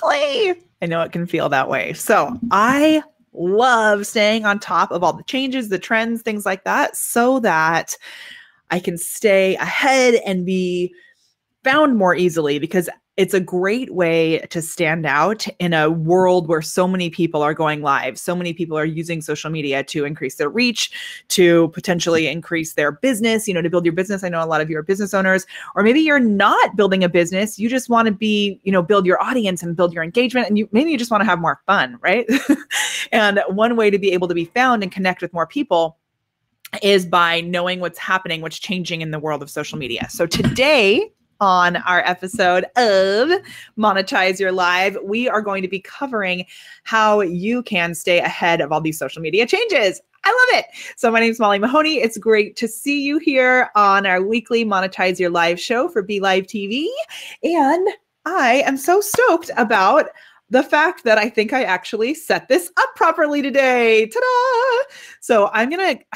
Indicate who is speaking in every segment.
Speaker 1: Exactly. I know it can feel that way. So I love staying on top of all the changes, the trends, things like that, so that I can stay ahead and be found more easily, because it's a great way to stand out in a world where so many people are going live. So many people are using social media to increase their reach, to potentially increase their business, to build your business. I know a lot of you are business owners, or maybe you're not building a business. You just want to be, build your audience and build your engagement. And maybe you just want to have more fun, right? And one way to be able to be found and connect with more people is by knowing what's happening, what's changing in the world of social media. So today, on our episode of Monetize Your Live, we are going to be covering how you can stay ahead of all these social media changes. I love it. So my name is Mahoney. It's great to see you here on our weekly Monetize Your Live show for BeLive TV. And I am so stoked about the fact that I think I actually set this up properly today. Ta-da! So I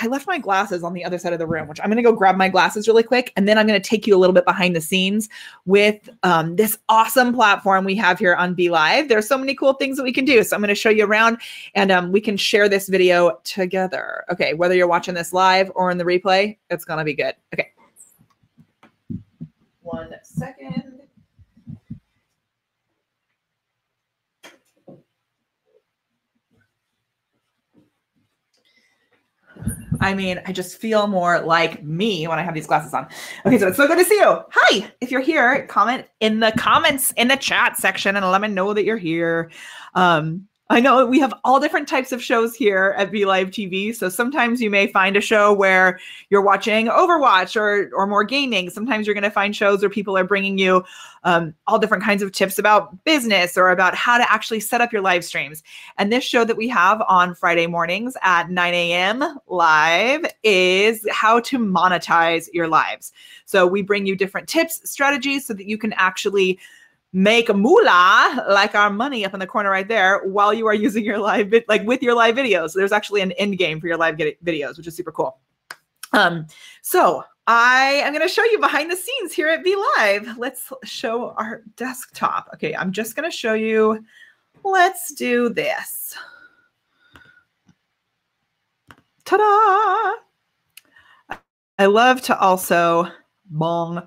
Speaker 1: left my glasses on the other side of the room, which I'm going to go grab my glasses really quick. And then I'm going to take you a little bit behind the scenes with this awesome platform we have here on BeLive. There's so many cool things that we can do. So I'm going to show you around, and we can share this video together. Okay, whether you're watching this live or in the replay, it's going to be good. Okay. 1 second. I just feel more like me when I have these glasses on. Okay, so it's so good to see you. Hi, if you're here, comment in the comments in the chat section and let me know that you're here. I know we have all different types of shows here at BeLive TV. So sometimes you may find a show where you're watching Overwatch or more gaming. Sometimes you're going to find shows where people are bringing you all different kinds of tips about business or about how to actually set up your live streams. And this show that we have on Friday mornings at 9 a.m. live is how to monetize your lives. So we bring you different tips, strategies, so that you can actually make a moolah, like our money up in the corner right there, while you are using your live, with your live videos. So there's actually an end game for your live videos, which is super cool. So I am going to show you behind the scenes here at BeLive. Let's show our desktop. Okay, I'm just going to show you. Let's do this. Ta-da! I love to also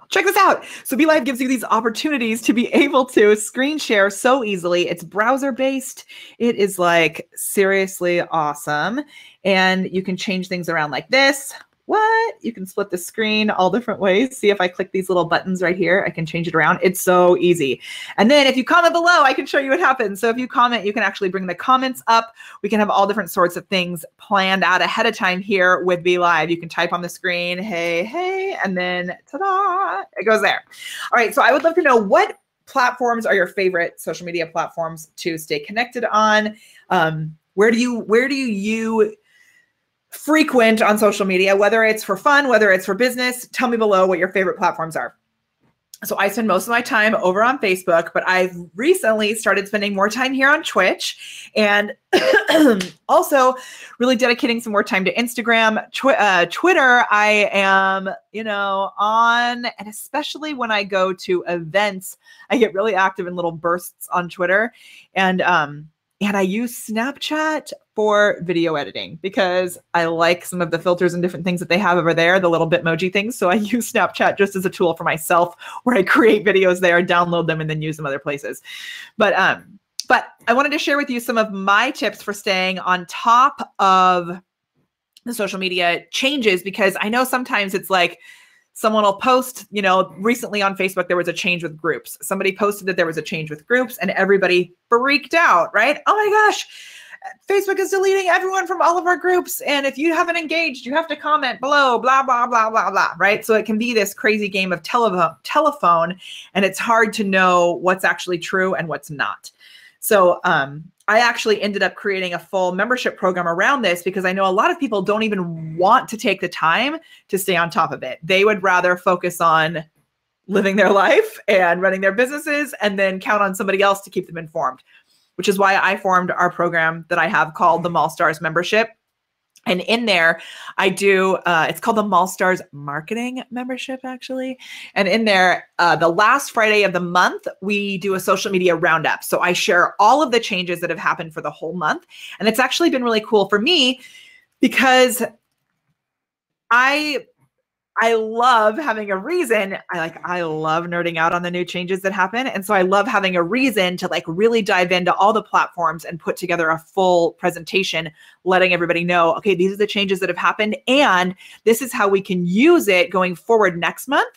Speaker 1: check this out. So BeLive gives you these opportunities to be able to screen share so easily. It's browser based. It is like seriously awesome. And you can change things around like this. What? You can split the screen all different ways. See, if I click these little buttons right here, I can change it around. It's so easy. And then if you comment below, I can show you what happens. So if you comment, you can actually bring the comments up. We can have all different sorts of things planned out ahead of time here with BeLive. You can type on the screen, hey, hey, and then ta-da, it goes there. All right, so I would love to know, what platforms are your favorite social media platforms to stay connected on? Where do you frequent on social media, whether it's for fun, whether it's for business? Tell me below what your favorite platforms are. So I spend most of my time over on Facebook, but I've recently started spending more time here on Twitch, and also really dedicating some more time to Instagram, Twitter. I am, on, and especially when I go to events, I get really active in little bursts on Twitter, and I use Snapchat for video editing because I like some of the filters and different things that they have over there, the little Bitmoji things. So I use Snapchat just as a tool for myself, where I create videos there, download them, and then use them other places. But I wanted to share with you some of my tips for staying on top of the social media changes, because I know sometimes it's like, someone will post, recently on Facebook, there was a change with groups. Somebody posted that there was a change with groups, and everybody freaked out, right? Oh my gosh, Facebook is deleting everyone from all of our groups. And if you haven't engaged, you have to comment below, blah, blah, blah, blah, blah, right? So it can be this crazy game of telephone, and it's hard to know what's actually true and what's not. So I actually ended up creating a full membership program around this, because I know a lot of people don't even want to take the time to stay on top of it. They would rather focus on living their life and running their businesses, and then count on somebody else to keep them informed, which is why I formed our program that I have called the Mall Stars membership. And in there, I do, it's called the Mall Stars Marketing Membership, actually. And in there, the last Friday of the month, we do a social media roundup. So I share all of the changes that have happened for the whole month. And it's actually been really cool for me because I love having a reason. I love nerding out on the new changes that happen. And so I love having a reason to like really dive into all the platforms and put together a full presentation, letting everybody know, okay, these are the changes that have happened. And this is how we can use it going forward next month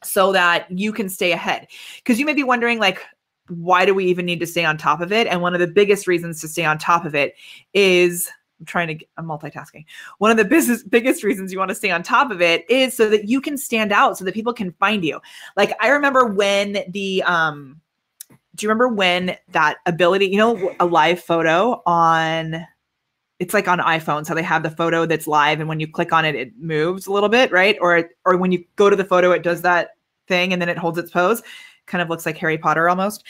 Speaker 1: so that you can stay ahead. Because you may be wondering, like, why do we even need to stay on top of it? And one of the biggest reasons to stay on top of it is I'm multitasking. One of the biggest reasons you want to stay on top of it is so that you can stand out, so that people can find you. Like, I remember when do you remember when that ability, a live photo it's like on iPhones, how they have the photo that's live, and when you click on it, it moves a little bit, right? Or when you go to the photo, it does that thing and then it holds its pose. Kind of looks like Harry Potter almost.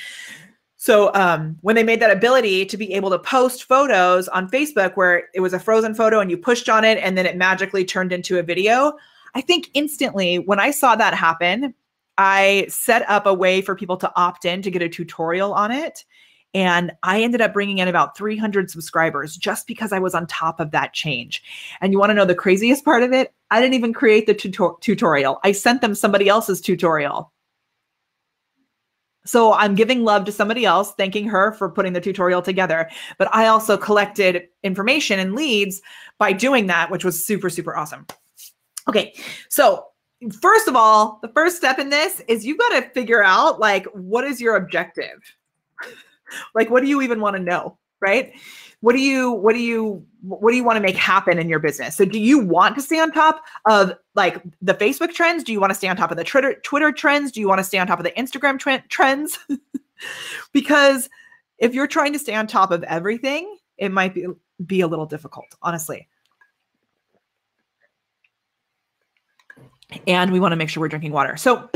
Speaker 1: So when they made that ability to be able to post photos on Facebook where it was a frozen photo and you pushed on it and then it magically turned into a video, I think instantly when I saw that happen, I set up a way for people to opt in to get a tutorial on it. And I ended up bringing in about 300 subscribers just because I was on top of that change. And you want to know the craziest part of it? I didn't even create the tutorial. I sent them somebody else's tutorial. So I'm giving love to somebody else, thanking her for putting the tutorial together. But I also collected information and leads by doing that, which was super, super awesome. Okay, so first of all, the first step in this is you've got to figure out, like, what is your objective? Like, what do you even want to know, right? What do you want to make happen in your business? So do you want to stay on top of like the Facebook trends? Do you want to stay on top of the Twitter trends? Do you want to stay on top of the Instagram trends? Because if you're trying to stay on top of everything, it might be a little difficult, honestly. And we want to make sure we're drinking water. So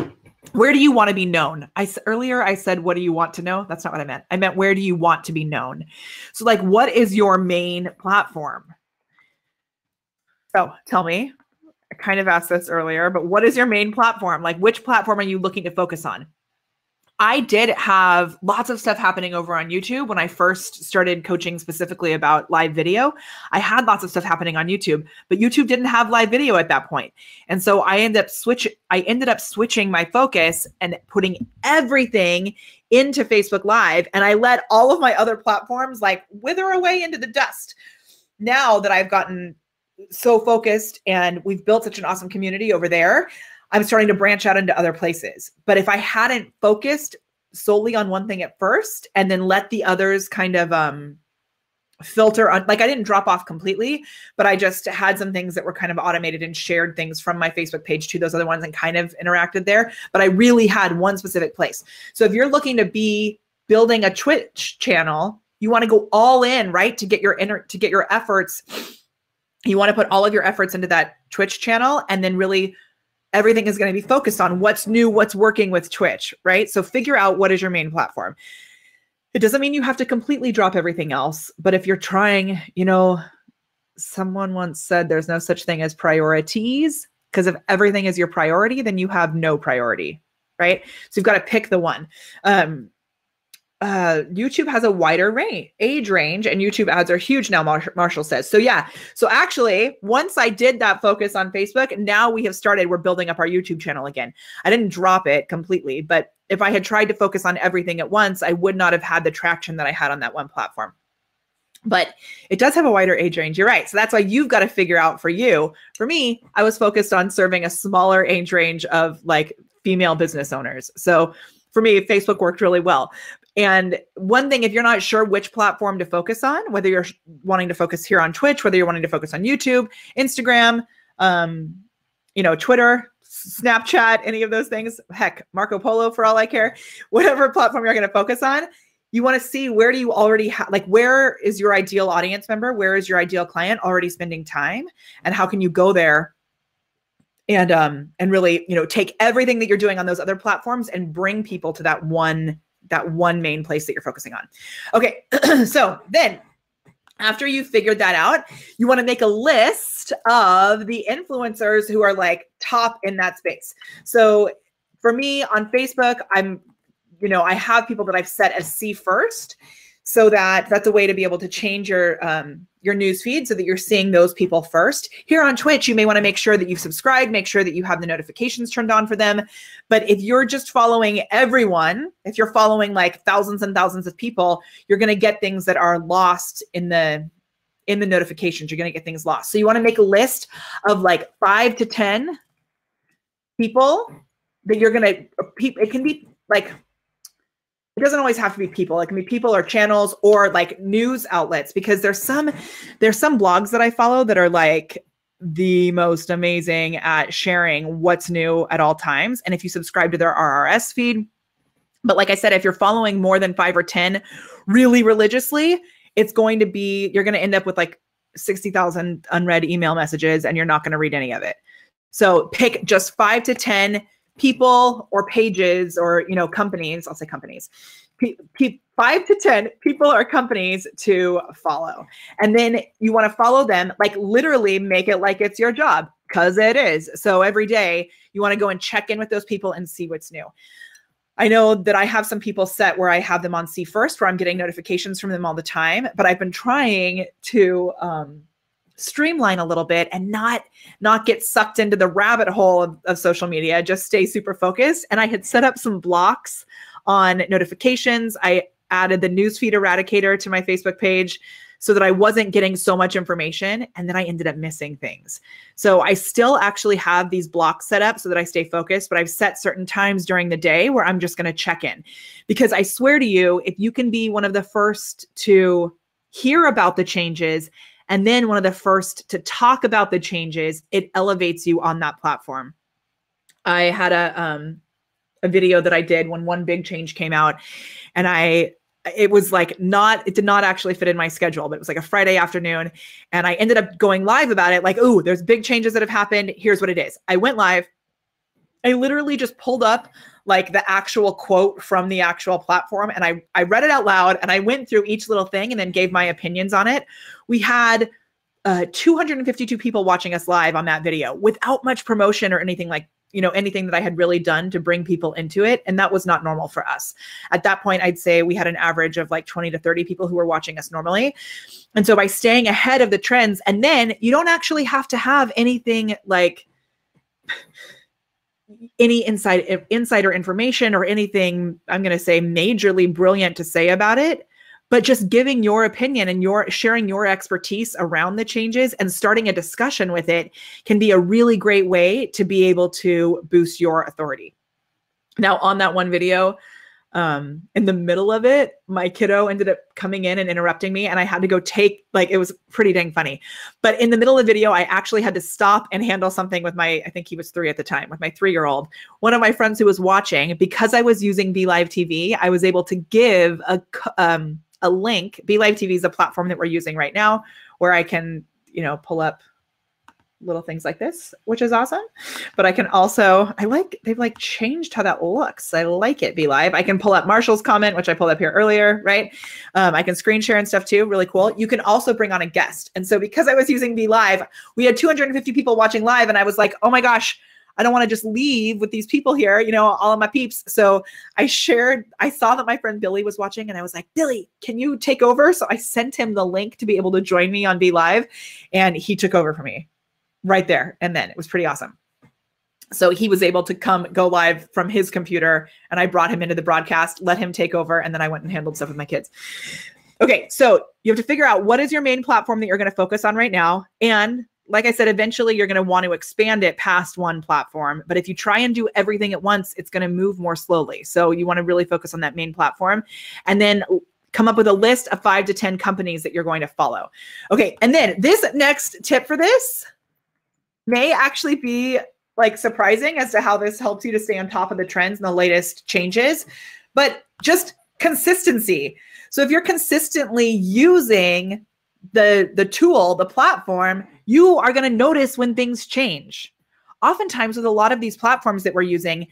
Speaker 1: where do you want to be known? Earlier I said, what do you want to know? That's not what I meant. I meant, where do you want to be known? So like, what is your main platform? So tell me, I kind of asked this earlier, but what is your main platform? Like, which platform are you looking to focus on? I did have lots of stuff happening over on YouTube when I first started coaching specifically about live video. I had lots of stuff happening on YouTube, but YouTube didn't have live video at that point. And so I ended up switching my focus and putting everything into Facebook Live. And I let all of my other platforms like wither away into the dust. Now that I've gotten so focused and we've built such an awesome community over there, I'm starting to branch out into other places. But if I hadn't focused solely on one thing at first and then let the others kind of filter on, like I didn't drop off completely, but I just had some things that were kind of automated and shared things from my Facebook page to those other ones and kind of interacted there. But I really had one specific place. So if you're looking to be building a Twitch channel, you want to go all in, right? To get your efforts, you want to put all of your efforts into that Twitch channel, and then really everything is going to be focused on what's new, what's working with Twitch, right? So figure out what is your main platform. It doesn't mean you have to completely drop everything else, but if you're trying, someone once said there's no such thing as priorities, because if everything is your priority, then you have no priority, right? So you've got to pick the one. YouTube has a wider age range, and YouTube ads are huge now, Marshall says. So yeah, so actually, once I did that focus on Facebook, now we're building up our YouTube channel again. I didn't drop it completely, but if I had tried to focus on everything at once, I would not have had the traction that I had on that one platform. But it does have a wider age range. You're right. So that's why you've got to figure out for you. For me, I was focused on serving a smaller age range of like female business owners. So for me, Facebook worked really well. And one thing, if you're not sure which platform to focus on, whether you're wanting to focus here on Twitch, whether you're wanting to focus on YouTube, Instagram, Twitter, Snapchat, any of those things, heck, Marco Polo for all I care, whatever platform you're going to focus on, you want to see where do you already have, like, where is your ideal audience member? Where is your ideal client already spending time? And how can you go there and really, take everything that you're doing on those other platforms and bring people to that one main place that you're focusing on. Okay. So then After you figured that out, you want to make a list of the influencers who are like top in that space. So for me on Facebook, I have people that I've set as see first, so that's a way to be able to change your news feed so that you're seeing those people first. Here on Twitch, you may want to make sure that you've subscribed, make sure that you have the notifications turned on for them. But if you're just following everyone, if you're following like thousands and thousands of people, you're going to get things that are lost in the notifications. You're going to get things lost. So you want to make a list of like 5 to 10 people that you're going to, it can be like, it doesn't always have to be people. It can be people or channels or like news outlets, because there's some blogs that I follow that are like the most amazing at sharing what's new at all times. And if you subscribe to their RRS feed, but like I said, if you're following more than 5 or 10 really religiously, you're going to end up with like 60,000 unread email messages and you're not going to read any of it. So pick just 5 to 10 people or pages or, companies, I'll say companies, 5 to 10 people or companies to follow. And then you want to follow them, like literally make it like it's your job, because it is. So every day you want to go and check in with those people and see what's new. I know that I have some people set where I have them on see first, where I'm getting notifications from them all the time, but I've been trying to, streamline a little bit and not get sucked into the rabbit hole of social media, just stay super focused. And I had set up some blocks on notifications. I added the newsfeed eradicator to my Facebook page so that I wasn't getting so much information. And then I ended up missing things. So I still actually have these blocks set up so that I stay focused, but I've set certain times during the day where I'm just going to check in, because I swear to you, if you can be one of the first to hear about the changes and then one of the first to talk about the changes, it elevates you on that platform. I had a video that I did when one big change came out, and it did not actually fit in my schedule, but it was like a Friday afternoon, and I ended up going live about it. Like, oh, there's big changes that have happened. Here's what it is. I went live. I literally just pulled up like the actual quote from the actual platform, and I read it out loud, and I went through each little thing and then gave my opinions on it. We had 252 people watching us live on that video without much promotion or anything anything that I had really done to bring people into it. And that was not normal for us. At that point, I'd say we had an average of like 20 to 30 people who were watching us normally. And so by staying ahead of the trends, and then you don't actually have to have anything like any insider information or anything, I'm going to say majorly brilliant to say about it, but just giving your opinion and sharing your expertise around the changes and starting a discussion with it can be a really great way to be able to boost your authority. Now, on that one video, in the middle of it, my kiddo ended up coming in and interrupting me, and I had to go it was pretty dang funny. But in the middle of the video, I actually had to stop and handle something with I think he was 3 at the time, with my 3-year-old. One of my friends who was watching, because I was using BeLive TV, I was able to give a link. BeLive TV is a platform that we're using right now where I can, pull up little things like this, which is awesome. But I can also, they've changed how that looks. I like it, BeLive. I can pull up Marshall's comment, which I pulled up here earlier, right? I can screen share and stuff too, really cool. You can also bring on a guest. And so because I was using BeLive, we had 250 people watching live, and I was like, oh my gosh, I don't want to just leave with these people here, all of my peeps. So I saw that my friend Billy was watching, and I was like, Billy, can you take over? So I sent him the link to be able to join me on BeLive, and he took over for me right there. And then it was pretty awesome. So he was able to go live from his computer, and I brought him into the broadcast, let him take over. And then I went and handled stuff with my kids. Okay. So you have to figure out what is your main platform that you're going to focus on right now. And like I said, eventually you're going to want to expand it past one platform. But if you try and do everything at once, it's going to move more slowly. So you want to really focus on that main platform, and then come up with a list of 5 to 10 companies that you're going to follow. Okay. And then this next tip for this may actually be surprising as to how this helps you to stay on top of the trends and the latest changes, but just consistency. So if you're consistently using the tool, the platform, you are going to notice when things change. Oftentimes with a lot of these platforms that we're using,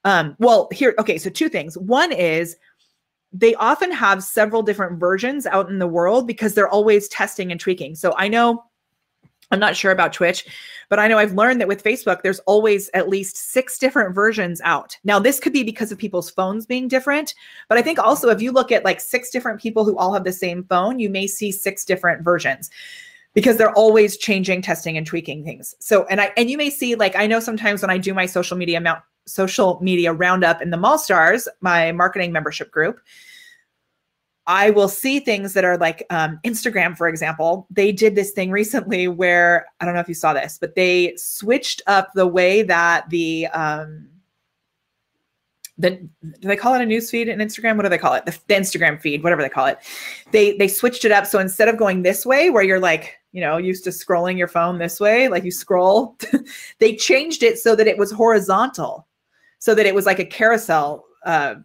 Speaker 1: so 2 things. One is they often have several different versions out in the world because they're always testing and tweaking. So I know, I'm not sure about Twitch, but I know I've learned that with Facebook, there's always at least 6 different versions out. Now, this could be because of people's phones being different, but I think also if you look at like 6 different people who all have the same phone, you may see 6 different versions because they're always changing, testing, and tweaking things. So, and you may see, like, I know sometimes when I do my social media roundup in the Mall Stars, my marketing membership group, I will see things that are like Instagram, for example. They did this thing recently where, I don't know if you saw this, but they switched up the way that do they call it a news feed in Instagram? What do they call it? The Instagram feed, whatever they call it. They switched it up. So instead of going this way where you're like, you know, used to scrolling your phone this way, like you scroll, they changed it so that it was horizontal, so that it was like a carousel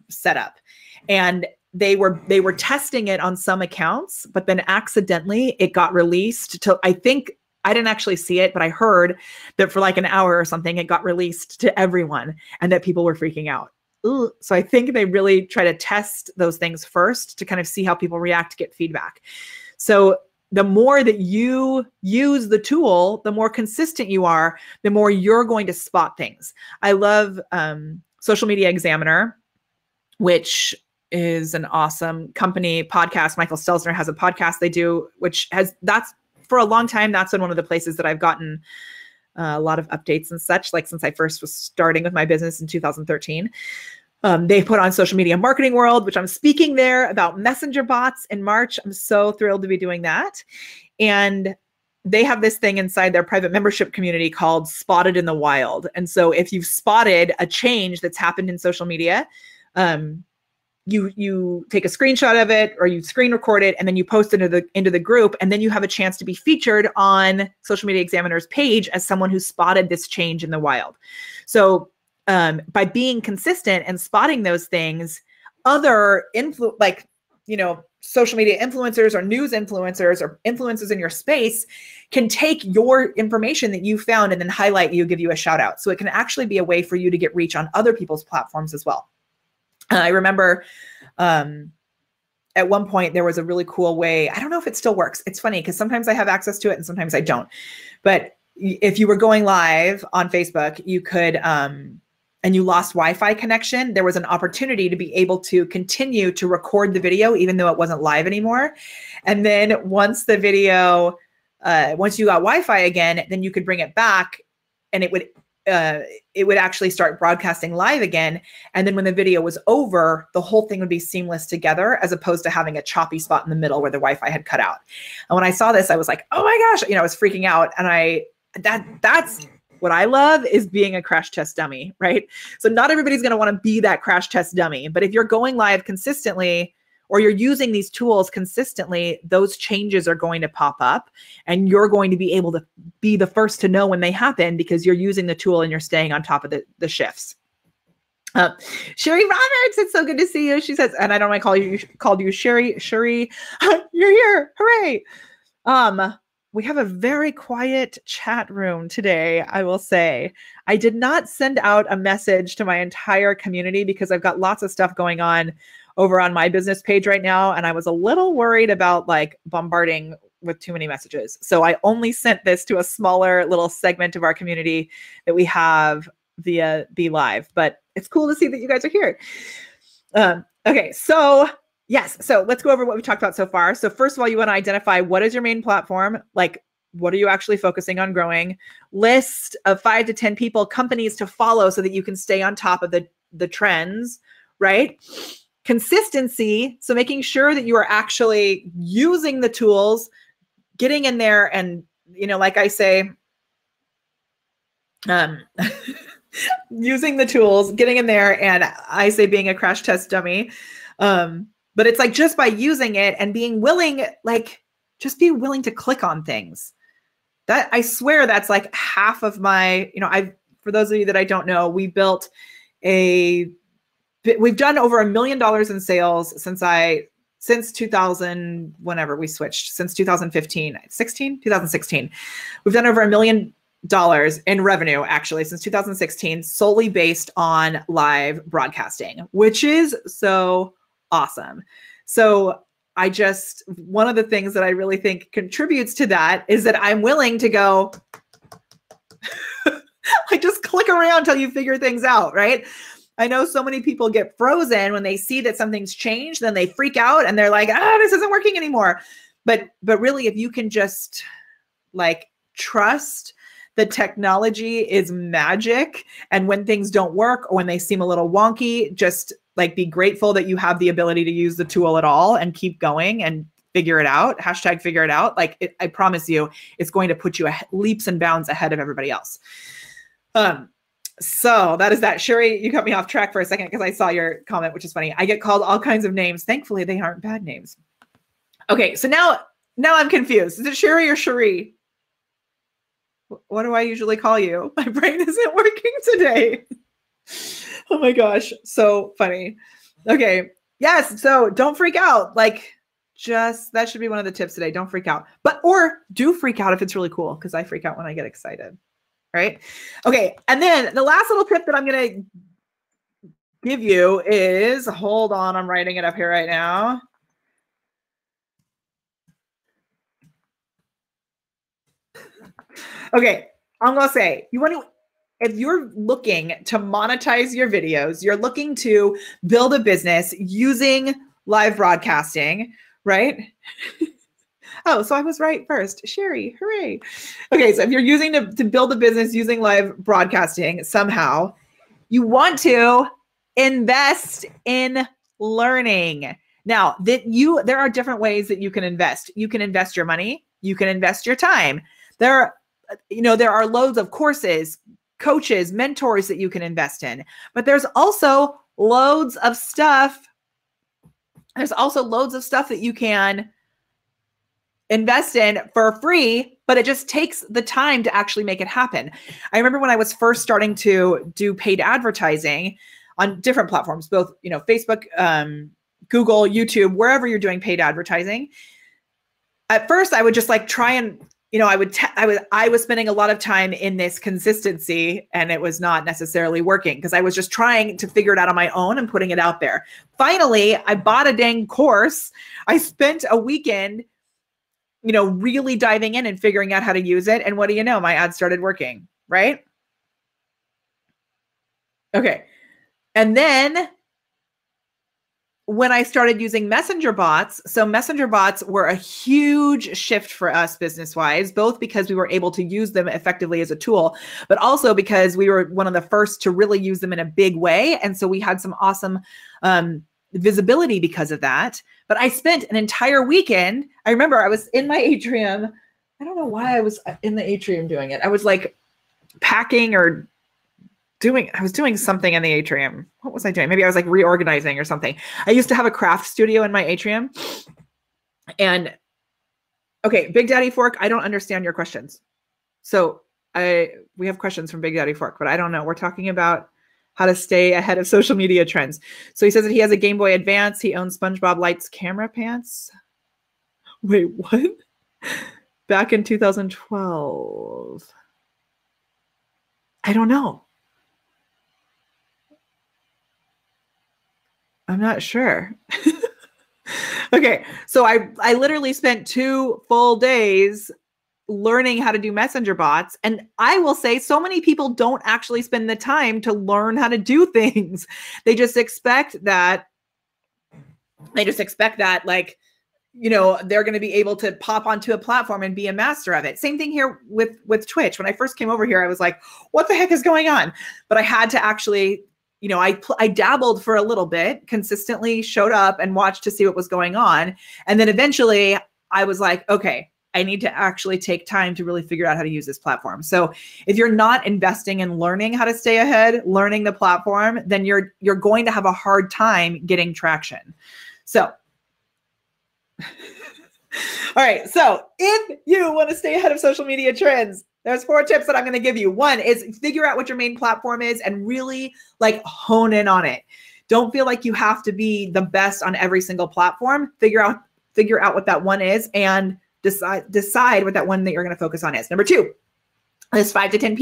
Speaker 1: setup. And they were testing it on some accounts, but then accidentally it got released to, I think, I didn't actually see it, but I heard that for like an hour or something, it got released to everyone and that people were freaking out. Ooh. So I think they really try to test those things first to kind of see how people react, to get feedback. So the more that you use the tool, the more consistent you are, the more you're going to spot things. I love Social Media Examiner, which is an awesome company podcast. Michael Stelzner has a podcast they do, that's for a long time, that's been one of the places that I've gotten a lot of updates and such, like since I first was starting with my business in 2013. They put on Social Media Marketing World, which I'm speaking there about messenger bots in March. I'm so thrilled to be doing that. And they have this thing inside their private membership community called Spotted in the Wild. And so if you've spotted a change that's happened in social media, you take a screenshot of it or you screen record it and then you post it into the group, and then you have a chance to be featured on Social Media Examiner's page as someone who spotted this change in the wild. So by being consistent and spotting those things, other social media influencers or news influencers or influencers in your space can take your information that you found and then highlight you, give you a shout out. So it can actually be a way for you to get reach on other people's platforms as well. I remember at one point there was a really cool way. I don't know if it still works. It's funny because sometimes I have access to it and sometimes I don't. But if you were going live on Facebook, you could, and you lost Wi-Fi connection, there was an opportunity to be able to continue to record the video even though it wasn't live anymore. And then once the video, once you got Wi-Fi again, then you could bring it back and it would actually start broadcasting live again. And then when the video was over, the whole thing would be seamless together as opposed to having a choppy spot in the middle where the Wi-Fi had cut out. And when I saw this, I was like, oh my gosh, I was freaking out. And that's what I love, is being a crash test dummy, right? So not everybody's going to want to be that crash test dummy, but if you're going live consistently, or you're using these tools consistently, those changes are going to pop up and you're going to be able to be the first to know when they happen because you're using the tool and you're staying on top of the shifts. Sherry Roberts, it's so good to see you. She says, and I don't want to called you Sherry, you're here. Hooray. We have a very quiet chat room today, I will say. I did not send out a message to my entire community because I've got lots of stuff going on over on my business page right now. And I was a little worried about like bombarding with too many messages. So I only sent this to a smaller little segment of our community that we have via BeLive, but it's cool to see that you guys are here. Okay, so yes, so let's go over what we talked about so far. So first of all, you want to identify what is your main platform, like what are you actually focusing on growing, list of 5 to 10 people, companies to follow so that you can stay on top of the trends, right? Consistency, so making sure that you are actually using the tools, getting in there and, like I say, using the tools, getting in there, and I say being a crash test dummy. But it's like just by using it and being willing, just be willing to click on things. That, I swear, that's like half of my, for those of you that I don't know, we've done over $1 million in sales since 2000, whenever we switched, since 2015, 2016. We've done over $1 million in revenue, actually, since 2016, solely based on live broadcasting, which is so awesome. So one of the things that I really think contributes to that is that I'm willing to go, like, just click around until you figure things out, right? I know so many people get frozen when they see that something's changed, then they freak out and they're like, this isn't working anymore. But really, if you can just like trust the technology is magic, and when things don't work or when they seem a little wonky, just like be grateful that you have the ability to use the tool at all and keep going and figure it out. Hashtag figure it out. Like I promise you, it's going to put you leaps and bounds ahead of everybody else. So that is that. Sherry, you cut me off track for a second because I saw your comment, which is funny. I get called all kinds of names. Thankfully, they aren't bad names. Okay, so now I'm confused. Is it Sherry or Cherie? What do I usually call you? My brain isn't working today. Oh my gosh, so funny. Okay, yes, so don't freak out. Like, that should be one of the tips today. Don't freak out. Or do freak out if it's really cool, because I freak out when I get excited, right? Okay, and then the last little tip that I'm going to give you is, hold on, I'm writing it up here right now. Okay, I'm going to say, if you're looking to monetize your videos, you're looking to build a business using live broadcasting, right? Oh, so I was right first. Sherry, hooray. Okay, so if you're using to build a business using live broadcasting somehow, you want to invest in learning. Now, there are different ways that you can invest. You can invest your money. You can invest your time. There are loads of courses, coaches, mentors that you can invest in, but there's also loads of stuff. There's also loads of stuff that you can invest in for free, but it just takes the time to actually make it happen. I remember when I was first starting to do paid advertising on different platforms, both, Facebook, Google, YouTube, wherever you're doing paid advertising. At first, I would just like try and, I was spending a lot of time in this consistency, and it was not necessarily working because I was just trying to figure it out on my own and putting it out there. Finally, I bought a dang course. I spent a weekend, really diving in and figuring out how to use it. And what do you know? My ads started working, right? Okay. And then when I started using messenger bots, so messenger bots were a huge shift for us business-wise, both because we were able to use them effectively as a tool, but also because we were one of the first to really use them in a big way. And so we had some awesome visibility because of that. But I spent an entire weekend. I remember I was in my atrium. I don't know why I was in the atrium doing it. I was like packing or I was doing something in the atrium. What was I doing? Maybe I was like reorganizing or something. I used to have a craft studio in my atrium. And okay, Big Daddy Fork, I don't understand your questions. So we have questions from Big Daddy Fork, but I don't know. We're talking about how to stay ahead of social media trends. So he says that he has a Game Boy Advance. He owns SpongeBob Lights camera pants. Wait, what? Back in 2012. I don't know. I'm not sure. Okay, so I literally spent 2 full days learning how to do messenger bots. And I will say so many people don't actually spend the time to learn how to do things. They just expect that like, they're going to be able to pop onto a platform and be a master of it. Same thing here with Twitch. When I first came over here, I was like, what the heck is going on? But I had to actually, I dabbled for a little bit, consistently showed up and watched to see what was going on. And then eventually I was like, okay, I need to actually take time to really figure out how to use this platform. So if you're not investing in learning how to stay ahead, learning the platform, then you're going to have a hard time getting traction. So, all right. So if you want to stay ahead of social media trends, there's 4 tips that I'm going to give you. 1 is figure out what your main platform is and really like hone in on it. Don't feel like you have to be the best on every single platform. Figure out what that one is and decide what that one that you're going to focus on is. Number 2 is 5 to 10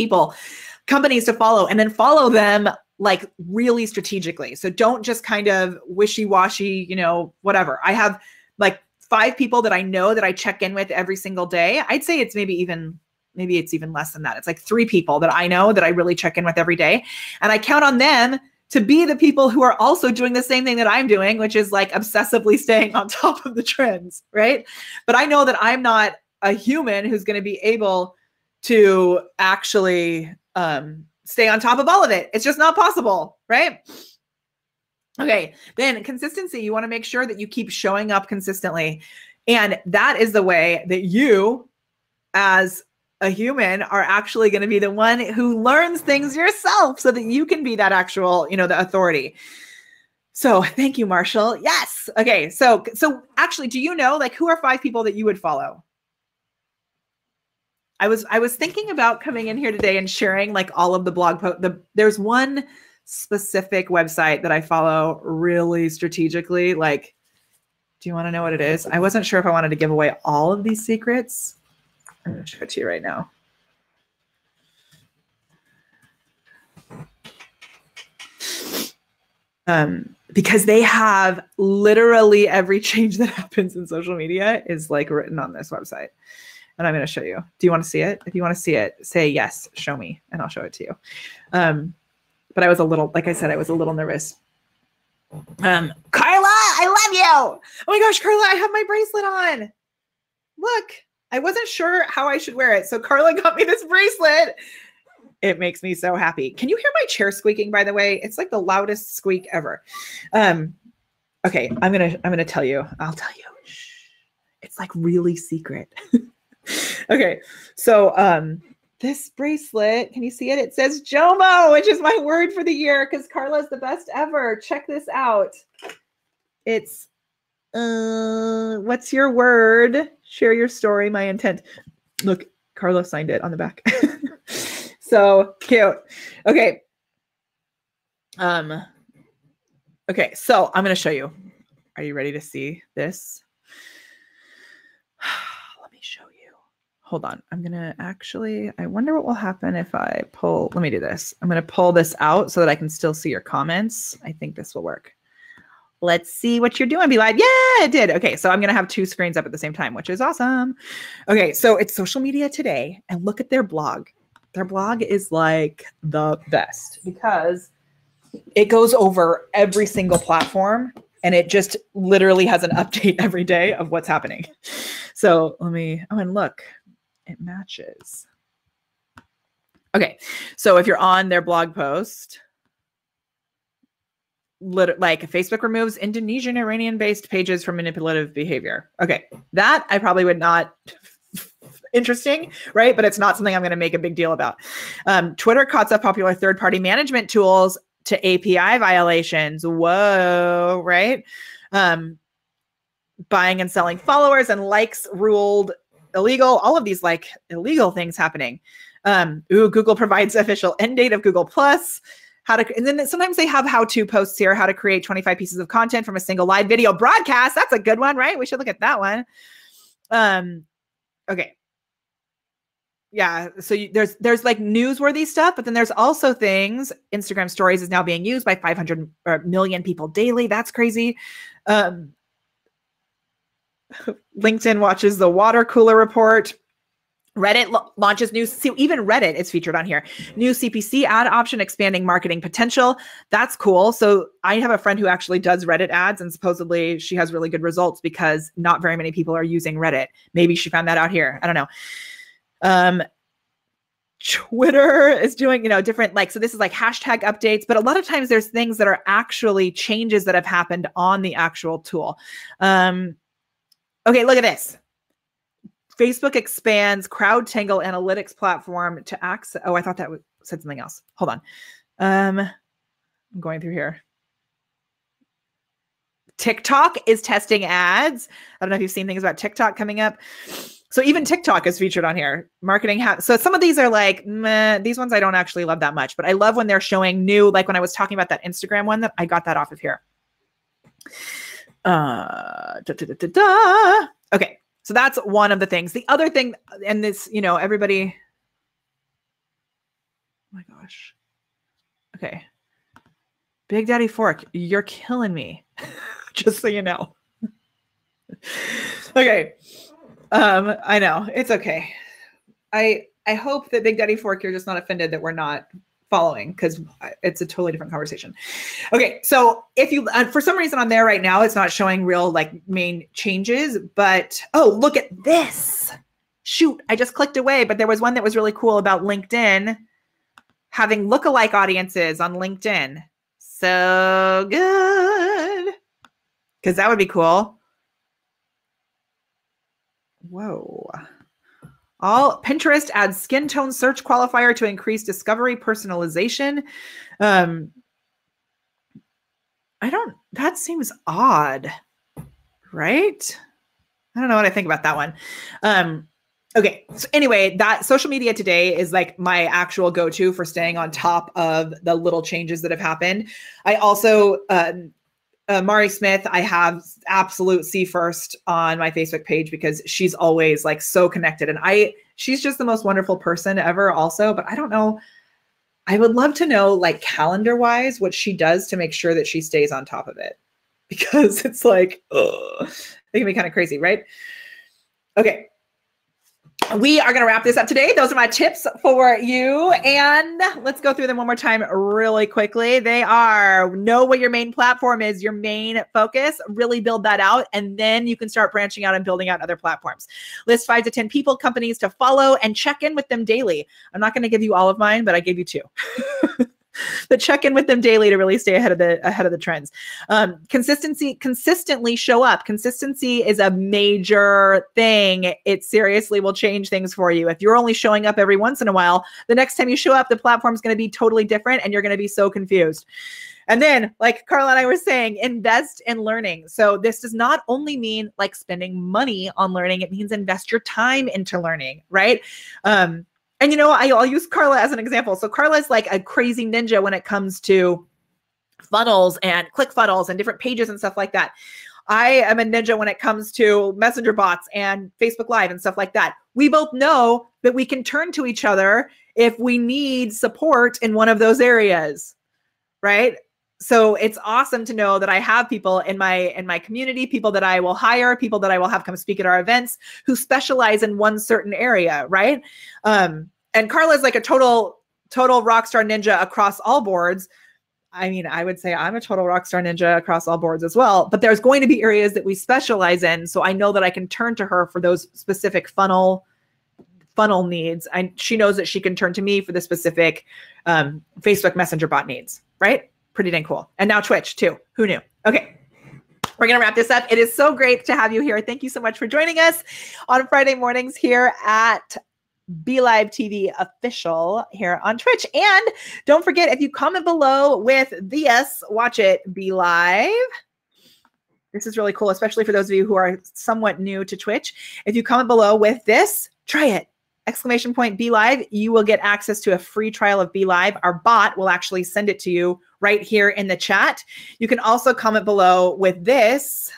Speaker 1: companies to follow, and then follow them like really strategically. So don't just kind of wishy-washy, you know, whatever. I have like 5 people that I know that I check in with every single day. I'd say it's maybe it's even less than that. It's like 3 people that I know that I really check in with every day. And I count on them to be the people who are also doing the same thing that I'm doing, which is like obsessively staying on top of the trends, right? But I know that I'm not a human who's going to be able to actually stay on top of all of it. It's just not possible, right? Okay, then consistency. You want to make sure that you keep showing up consistently. And that is the way that you, as a human, are actually going to be the one who learns things yourself so that you can be that actual, you know, the authority. So thank you, Marshall. Yes. Okay. So actually, do you know, like, who are 5 people that you would follow? I was thinking about coming in here today and sharing like all of the blog posts. There's one specific website that I follow really strategically. Like, do you want to know what it is? I wasn't sure if I wanted to give away all of these secrets. I'm going to show it to you right now. Because they have literally every change that happens in social media is like written on this website. And I'm going to show you. Do you want to see it? If you want to see it, say yes, show me, and I'll show it to you. But I was a little, like I said, I was a little nervous. Carla, I love you. Oh my gosh, Carla, I have my bracelet on. Look, I wasn't sure how I should wear it. So Carla got me this bracelet. It makes me so happy. Can you hear my chair squeaking, by the way? It's like the loudest squeak ever. Okay, I'm gonna tell you. I'll tell you. Shh. It's like really secret. Okay, so this bracelet, can you see it? It says JOMO, which is my word for the year because Carla's the best ever. Check this out. It's what's your word? Share your story, my intent. Look, Carla signed it on the back. So cute. Okay. Okay, so I'm going to show you. Are you ready to see this? Let me show you. Hold on. I'm going to actually, I wonder what will happen if I pull, let me do this. I'm going to pull this out so that I can still see your comments. I think this will work. Let's see what you're doing, BeLive. Yeah, it did. Okay, so I'm going to have 2 screens up at the same time, which is awesome. Okay, so it's Social Media Today, and look at their blog. Their blog is like the best because it goes over every single platform and it just literally has an update every day of what's happening. So let me, oh, and look, it matches. Okay, so if you're on their blog post, like Facebook removes Indonesian Iranian-based pages for manipulative behavior. Okay, that I probably would not interesting, right? But it's not something I'm going to make a big deal about. Twitter cuts up popular third-party management tools to API violations. Whoa, right? Buying and selling followers and likes ruled illegal. All of these like illegal things happening. Google provides official end date of Google Plus. And then sometimes they have how-to posts here, how to create 25 pieces of content from a single live video broadcast. That's a good one, right? We should look at that one. Okay. Yeah, so there's like newsworthy stuff, but then there's also things. Instagram Stories is now being used by 500 million people daily. That's crazy. LinkedIn watches the water cooler report. Reddit launches new, see, even Reddit is featured on here. New CPC ad option expanding marketing potential. That's cool. So I have a friend who actually does Reddit ads, and supposedly she has really good results because not very many people are using Reddit. Maybe she found that out here. I don't know. Twitter is doing, different, like, so this is like hashtag updates, but a lot of times there's things that are actually changes that have happened on the actual tool. Okay, look at this. Facebook expands CrowdTangle analytics platform to access. Oh, I thought that said something else. Hold on. I'm going through here. TikTok is testing ads. I don't know if you've seen things about TikTok coming up. So even TikTok is featured on here. Marketing. So some of these are like, meh, these ones I don't actually love that much, but I love when they're showing new, like when I was talking about that Instagram one, that I got that off of here. Okay. So that's one of the things. The other thing, and this, everybody, oh my gosh. Okay. Big Daddy Fork, you're killing me. Just so you know. Okay. I know. It's okay. I hope that Big Daddy Fork, you're just not offended that we're not following, because it's a totally different conversation. Okay. So if you, for some reason on there right now, it's not showing real like main changes, but oh, look at this. Shoot. I just clicked away, but there was one that was really cool about LinkedIn having lookalike audiences on LinkedIn. So good. Because that would be cool. Whoa. All Pinterest adds skin tone search qualifier to increase discovery personalization. That seems odd, right? I don't know what I think about that one. Okay. So anyway, that social media today is like my actual go-to for staying on top of the little changes that have happened. I also, Mari Smith, I have absolute C first on my Facebook page because she's always like so connected, and she's just the most wonderful person ever also, but I don't know. I would love to know like calendar wise what she does to make sure that she stays on top of it, because it's like, it can be kind of crazy, right? Okay. We are going to wrap this up today. Those are my tips for you. And let's go through them one more time really quickly. They are: know what your main platform is, your main focus, really build that out. And then you can start branching out and building out other platforms. List 5 to 10 people, companies to follow, and check in with them daily. I'm not going to give you all of mine, but I gave you 2. But check in with them daily to really stay ahead of the trends. Consistently show up. Consistency is a major thing. It seriously will change things for you. If you're only showing up every once in a while, the next time you show up, the platform's going to be totally different and you're going to be so confused. And then, like Carla and I were saying, invest in learning. So this does not only mean like spending money on learning, it means invest your time into learning, right? And, you know, I'll use Carla as an example. So Carla's like a crazy ninja when it comes to funnels and ClickFunnels and different pages and stuff like that. I am a ninja when it comes to messenger bots and Facebook Live and stuff like that. We both know that we can turn to each other if we need support in one of those areas, right? So it's awesome to know that I have people in my community, people that I will hire, people that I will have come speak at our events who specialize in one certain area, right? And Carla's like a total rock star ninja across all boards. I mean, I would say I'm a total rock star ninja across all boards as well, but there's going to be areas that we specialize in. So I know that I can turn to her for those specific funnel needs. She knows that she can turn to me for the specific Facebook Messenger bot needs, right? Pretty dang cool. And now Twitch too. Who knew? Okay. We're going to wrap this up. It is so great to have you here. Thank you so much for joining us on Friday mornings here at BeLive TV official here on Twitch. And don't forget, if you comment below with this, watch it, BeLive. This is really cool, especially for those of you who are somewhat new to Twitch. If you comment below with this, try it. ! BeLive, you will get access to a free trial of BeLive. Our bot will actually send it to you right here in the chat. You can also comment below with this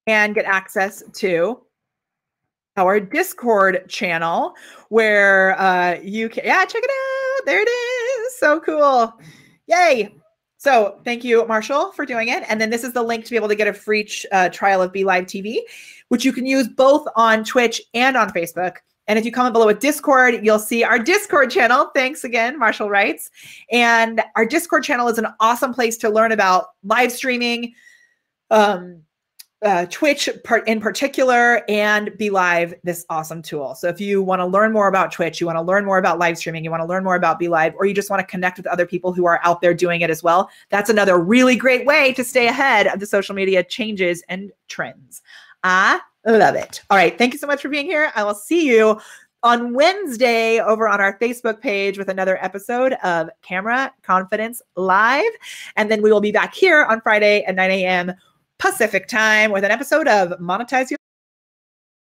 Speaker 1: and get access to our Discord channel where you can, check it out. There it is. So cool. Yay. So thank you, Marshall, for doing it. And then this is the link to be able to get a free trial of BeLive TV, which you can use both on Twitch and on Facebook. And if you comment below with Discord, you'll see our Discord channel. Thanks again, Marshall writes. And our Discord channel is an awesome place to learn about live streaming, Twitch in particular, and BeLive, this awesome tool. So if you want to learn more about Twitch, you want to learn more about live streaming, you want to learn more about BeLive, or you just want to connect with other people who are out there doing it as well, that's another really great way to stay ahead of the social media changes and trends. I love it. All right. Thank you so much for being here. I will see you on Wednesday over on our Facebook page with another episode of Camera Confidence Live. And then we will be back here on Friday at 9 a.m. Pacific time with an episode of Monetize